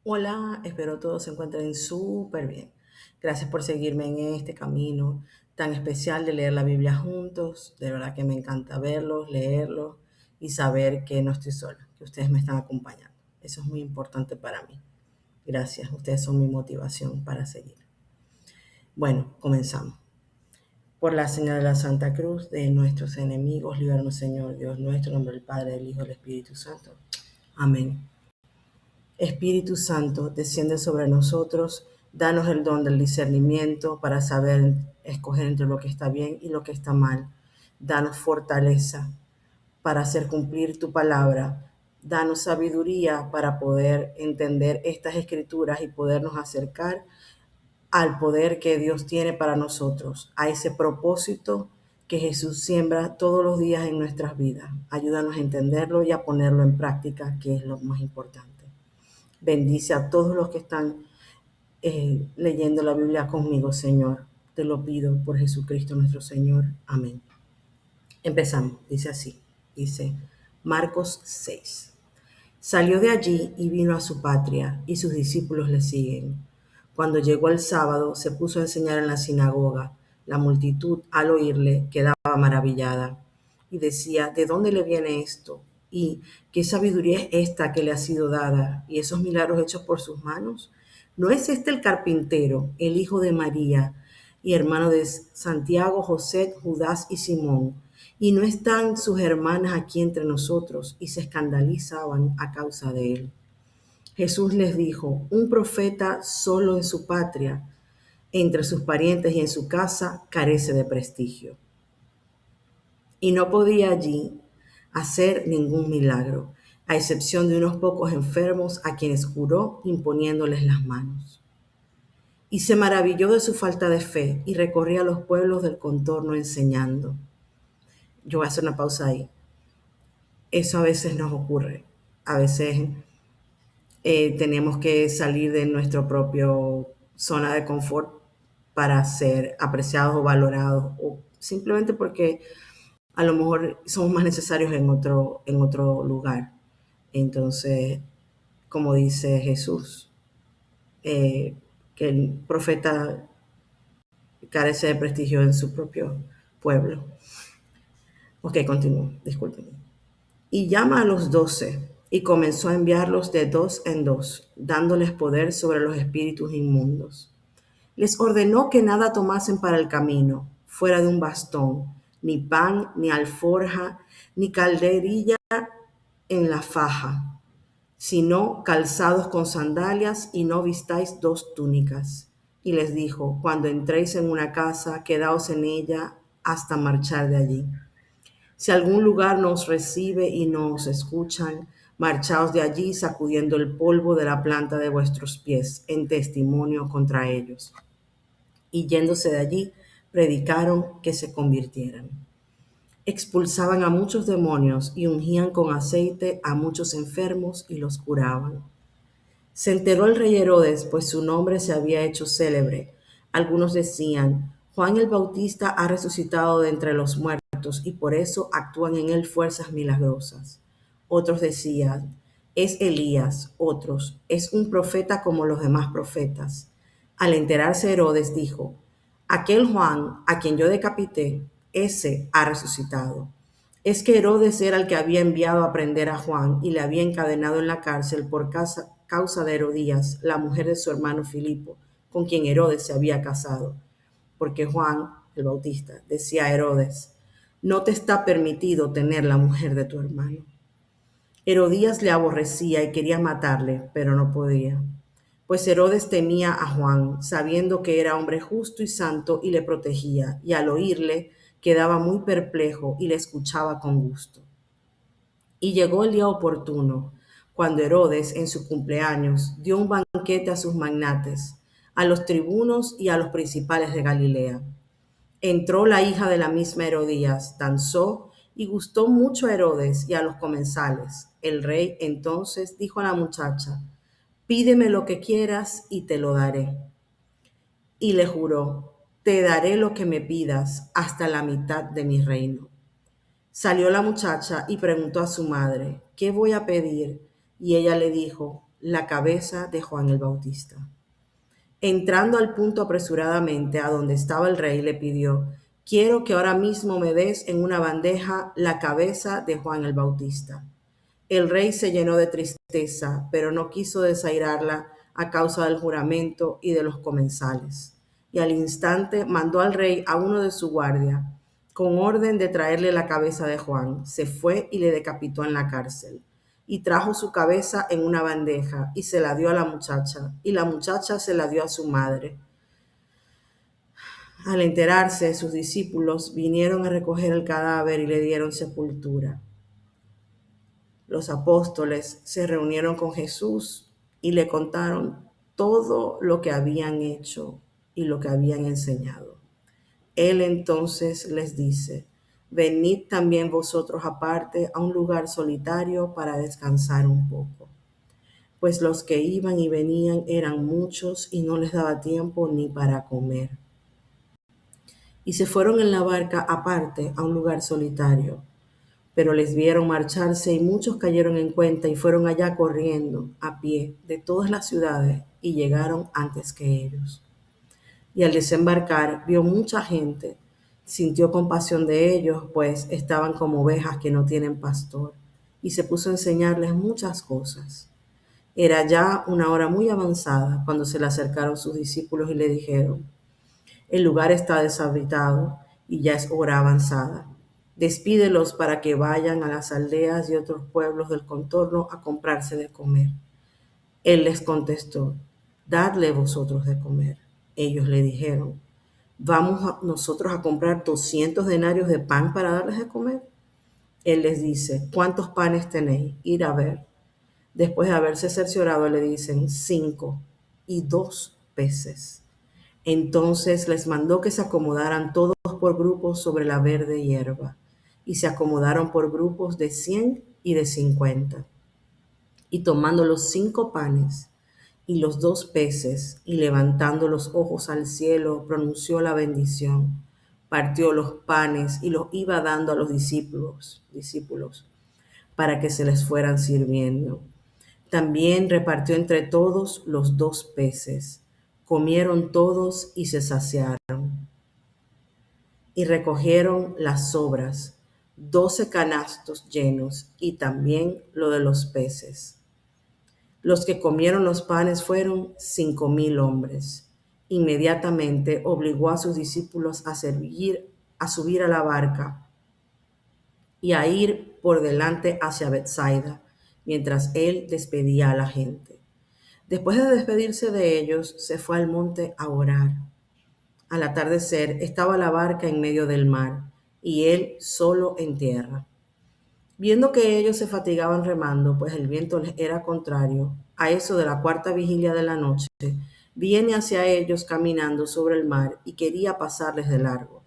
Hola, espero todos se encuentren súper bien. Gracias por seguirme en este camino tan especial de leer la Biblia juntos. De verdad que me encanta verlos, leerlos y saber que no estoy sola, que ustedes me están acompañando. Eso es muy importante para mí. Gracias, ustedes son mi motivación para seguir. Bueno, comenzamos. Por la señal de la Santa Cruz de nuestros enemigos, líbranos, Señor Dios nuestro, en nombre del Padre, del Hijo y del Espíritu Santo. Amén. Espíritu Santo, desciende sobre nosotros, danos el don del discernimiento para saber escoger entre lo que está bien y lo que está mal. Danos fortaleza para hacer cumplir tu palabra. Danos sabiduría para poder entender estas escrituras y podernos acercar al poder que Dios tiene para nosotros, a ese propósito que Jesús siembra todos los días en nuestras vidas. Ayúdanos a entenderlo y a ponerlo en práctica, que es lo más importante. Bendice a todos los que están leyendo la Biblia conmigo, Señor. Te lo pido por Jesucristo nuestro Señor. Amén. Empezamos. Dice así. Dice Marcos 6. Salió de allí y vino a su patria, y sus discípulos le siguen. Cuando llegó el sábado, se puso a enseñar en la sinagoga. La multitud, al oírle, quedaba maravillada y decía: ¿de dónde le viene esto? ¿Y qué sabiduría es esta que le ha sido dada? ¿Y esos milagros hechos por sus manos? ¿No es este el carpintero, el hijo de María, y hermano de Santiago, José, Judas y Simón? ¿Y no están sus hermanas aquí entre nosotros? Y se escandalizaban a causa de él. Jesús les dijo: un profeta solo en su patria, entre sus parientes y en su casa, carece de prestigio. Y no podía allí hacer ningún milagro, a excepción de unos pocos enfermos a quienes curó imponiéndoles las manos. Y se maravilló de su falta de fe y recorría los pueblos del contorno enseñando. Yo voy a hacer una pausa ahí. Eso a veces nos ocurre. A veces tenemos que salir de nuestra propia zona de confort para ser apreciados o valorados, o simplemente porque a lo mejor somos más necesarios en otro lugar. Entonces, como dice Jesús, que el profeta carece de prestigio en su propio pueblo. Ok, continúo, disculpen. Y llama a los 12 y comenzó a enviarlos de dos en dos, dándoles poder sobre los espíritus inmundos. Les ordenó que nada tomasen para el camino, fuera de un bastón, ni pan, ni alforja, ni calderilla en la faja, sino calzados con sandalias, y no vistáis dos túnicas. Y les dijo: cuando entréis en una casa, quedaos en ella hasta marchar de allí. Si algún lugar no os recibe y no os escuchan, marchaos de allí sacudiendo el polvo de la planta de vuestros pies en testimonio contra ellos. Y yéndose de allí, predicaron que se convirtieran. Expulsaban a muchos demonios y ungían con aceite a muchos enfermos y los curaban. Se enteró el rey Herodes, pues su nombre se había hecho célebre. Algunos decían: Juan el Bautista ha resucitado de entre los muertos y por eso actúan en él fuerzas milagrosas. Otros decían: es Elías. Otros: es un profeta como los demás profetas. Al enterarse Herodes dijo: aquel Juan a quien yo decapité, ese ha resucitado. Es que Herodes era el que había enviado a prender a Juan y le había encadenado en la cárcel por causa de Herodías, la mujer de su hermano Filipo, con quien Herodes se había casado. Porque Juan, el Bautista, decía a Herodes: no te está permitido tener la mujer de tu hermano. Herodías le aborrecía y quería matarle, pero no podía. Pues Herodes temía a Juan, sabiendo que era hombre justo y santo, y le protegía, y al oírle quedaba muy perplejo y le escuchaba con gusto. Y llegó el día oportuno, cuando Herodes, en su cumpleaños, dio un banquete a sus magnates, a los tribunos y a los principales de Galilea. Entró la hija de la misma Herodías, danzó y gustó mucho a Herodes y a los comensales. El rey entonces dijo a la muchacha: pídeme lo que quieras y te lo daré. Y le juró: te daré lo que me pidas, hasta la mitad de mi reino. Salió la muchacha y preguntó a su madre: ¿qué voy a pedir? Y ella le dijo: la cabeza de Juan el Bautista. Entrando al punto apresuradamente a donde estaba el rey, le pidió: quiero que ahora mismo me des en una bandeja la cabeza de Juan el Bautista. El rey se llenó de tristeza, pero no quiso desairarla a causa del juramento y de los comensales. Y al instante mandó al rey a uno de su guardia, con orden de traerle la cabeza de Juan. Se fue y le decapitó en la cárcel. Y trajo su cabeza en una bandeja y se la dio a la muchacha, y la muchacha se la dio a su madre. Al enterarse, sus discípulos vinieron a recoger el cadáver y le dieron sepultura. Los apóstoles se reunieron con Jesús y le contaron todo lo que habían hecho y lo que habían enseñado. Él entonces les dice: venid también vosotros aparte a un lugar solitario para descansar un poco. Pues los que iban y venían eran muchos y no les daba tiempo ni para comer. Y se fueron en la barca aparte a un lugar solitario. Pero les vieron marcharse y muchos cayeron en cuenta y fueron allá corriendo a pie de todas las ciudades y llegaron antes que ellos. Y al desembarcar vio mucha gente, sintió compasión de ellos, pues estaban como ovejas que no tienen pastor, y se puso a enseñarles muchas cosas. Era ya una hora muy avanzada cuando se le acercaron sus discípulos y le dijeron: el lugar está deshabitado y ya es hora avanzada. Despídelos para que vayan a las aldeas y otros pueblos del contorno a comprarse de comer. Él les contestó: dadle vosotros de comer. Ellos le dijeron: ¿vamos nosotros a comprar 200 denarios de pan para darles de comer? Él les dice: ¿cuántos panes tenéis? Ir a ver. Después de haberse cerciorado, le dicen: 5 y 2 peces. Entonces les mandó que se acomodaran todos por grupos sobre la verde hierba, y se acomodaron por grupos de 100 y de 50. Y tomando los 5 panes y los 2 peces, y levantando los ojos al cielo, pronunció la bendición, partió los panes y los iba dando a los discípulos, para que se les fueran sirviendo. También repartió entre todos los 2 peces. Comieron todos y se saciaron. Y recogieron las sobras, 12 canastos llenos, y también lo de los peces. Los que comieron los panes fueron 5,000 hombres. Inmediatamente obligó a sus discípulos a subir a la barca y a ir por delante hacia Betsaida, mientras él despedía a la gente. Después de despedirse de ellos, se fue al monte a orar. Al atardecer estaba la barca en medio del mar y él solo en tierra. Viendo que ellos se fatigaban remando, pues el viento les era contrario, a eso de la 4ª vigilia de la noche, viene hacia ellos caminando sobre el mar y quería pasarles de largo.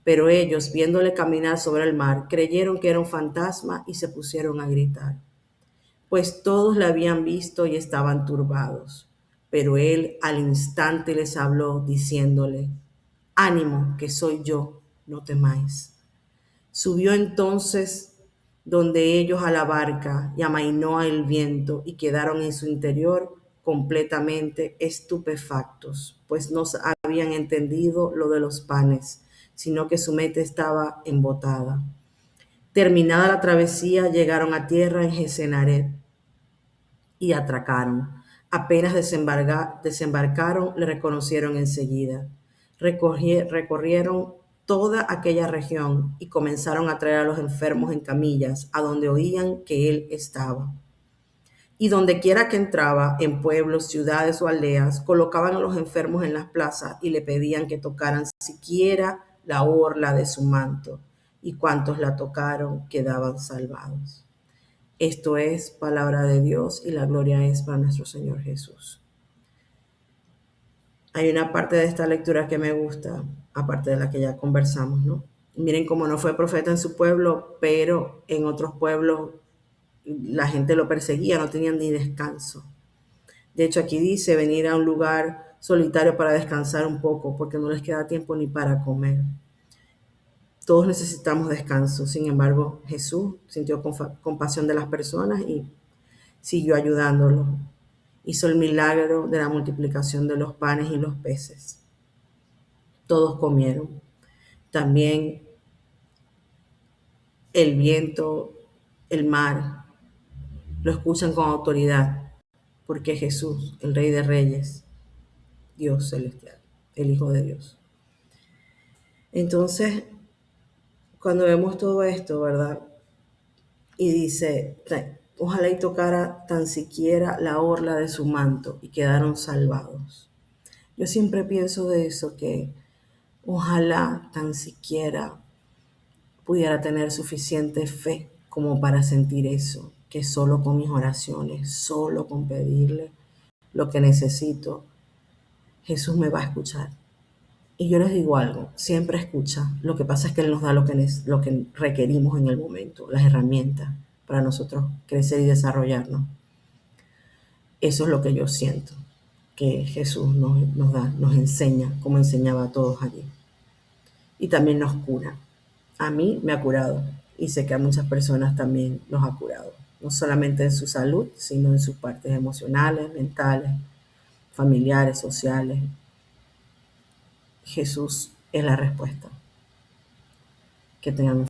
Pero ellos, viéndole caminar sobre el mar, creyeron que era un fantasma y se pusieron a gritar, pues todos le habían visto y estaban turbados. Pero él al instante les habló, diciéndole: ánimo, que soy yo, no temáis. Subió entonces donde ellos a la barca y amainó el viento, y quedaron en su interior completamente estupefactos, pues no habían entendido lo de los panes, sino que su mente estaba embotada. Terminada la travesía, llegaron a tierra en Gesenaret y atracaron. Apenas desembarcaron, le reconocieron enseguida. Recorrieron toda aquella región y comenzaron a traer a los enfermos en camillas a donde oían que él estaba. Y donde quiera que entraba, en pueblos, ciudades o aldeas, colocaban a los enfermos en las plazas y le pedían que tocaran siquiera la orla de su manto. Y cuantos la tocaron quedaban salvados. Esto es palabra de Dios y la gloria es para nuestro Señor Jesús. Hay una parte de esta lectura que me gusta, aparte de la que ya conversamos, ¿no? Miren cómo no fue profeta en su pueblo, pero en otros pueblos la gente lo perseguía, no tenían ni descanso. De hecho, aquí dice venir a un lugar solitario para descansar un poco, porque no les queda tiempo ni para comer. Todos necesitamos descanso. Sin embargo, Jesús sintió compasión de las personas y siguió ayudándolos. Hizo el milagro de la multiplicación de los panes y los peces. Todos comieron. También el viento, el mar, lo escuchan con autoridad, porque Jesús, el Rey de Reyes, Dios celestial, el Hijo de Dios. Entonces, cuando vemos todo esto, ¿verdad? Y dice, ojalá y tocara tan siquiera la orla de su manto y quedaron salvados. Yo siempre pienso de eso, que ojalá tan siquiera pudiera tener suficiente fe como para sentir eso, que solo con mis oraciones, solo con pedirle lo que necesito, Jesús me va a escuchar. Y yo les digo algo, siempre escucha. Lo que pasa es que Él nos da lo que requerimos en el momento, las herramientas para nosotros crecer y desarrollarnos. Eso es lo que yo siento, que Jesús nos da, nos enseña, como enseñaba a todos allí. Y también nos cura. A mí me ha curado y sé que a muchas personas también los ha curado. No solamente en su salud, sino en sus partes emocionales, mentales, familiares, sociales. Jesús es la respuesta. Que tengan